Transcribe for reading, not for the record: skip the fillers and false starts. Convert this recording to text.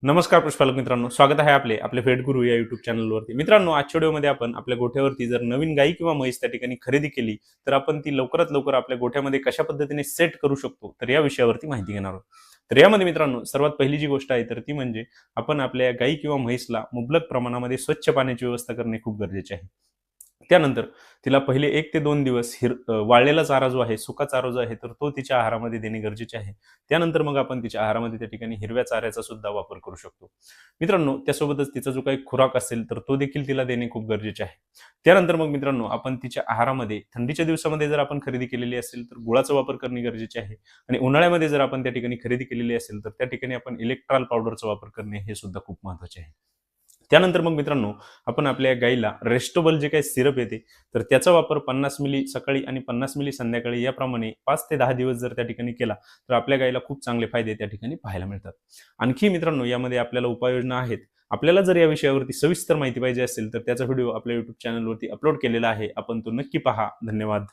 नमस्कार पुष्पालक मित्रांनो, स्वागत आहे आपले भेट गुरु या युट्यूब चॅनलवरती. मित्रांनो, आजच्या व्हिडिओमध्ये आपण आपल्या गोठ्यावरती जर नवीन गाई किंवा म्हैस त्या ठिकाणी खरेदी केली तर आपण ती लवकरात लवकर आपल्या गोठ्यामध्ये कशा पद्धतीने सेट करू शकतो, तर या विषयावरती माहिती घेणार आहोत. तर यामध्ये मित्रांनो, सर्वात पहिली जी गोष्ट आहे तर ती म्हणजे आपण आपल्या गाई किंवा म्हैसला मुबलक प्रमाणामध्ये स्वच्छ पाण्याची व्यवस्था करणे खूप गरजेचे आहे. त्यानंतर तिला पहिले 1 ते 2 दिवस वाळलेला चारा जो आहे, सुका चारा जो आहे, तर तो तिच्या आहारामध्ये देणे गरजेचे आहे. त्यानंतर मग आपण तिच्या आहारामध्ये त्या ठिकाणी हिरव्या चाऱ्याचा सुद्धा वापर करू शकतो. मित्रांनो, त्यासोबतच तिचा जो काही खुराक असेल, तर तो देखील तिला देणे खूप गरजेचे आहे. त्यानंतर मग मित्रांनो, आपण तिच्या आहारामध्ये थंडीच्या दिवसामध्ये जर आपण खरेदी केलेली असेल, तर गुळाचा वापर करणे गरजेचे आहे आणि उन्हाळ्यामध्ये जर आपण त्या ठिकाणी खरेदी केलेली असेल, तर त्या ठिकाणी आपण इलेक्ट्रॉल पावडरचा वापर करणे हे सुद्धा खूप महत्त्वाचे आहे. त्यानंतर मग मित्रांनो, आपण आपल्या गाईला रेस्टोबल जे काही सिरप येते, तर त्याचा वापर 50 मिली सकाळी आणि 50 मिली संध्याकाळी याप्रमाणे 5 ते 10 दिवस जर त्या ठिकाणी केला, तर आपल्या गाईला खूप चांगले फायदे त्या ठिकाणी पाहायला मिळतात. आणखी मित्रांनो, यामध्ये आपल्याला उपाययोजना आहेत. आपल्याला जर या विषयावरती सविस्तर माहिती पाहिजे असेल, तर त्याचा व्हिडिओ आपल्या YouTube चॅनलवरती अपलोड केलेला आहे. आपण तो नक्की पहा. धन्यवाद.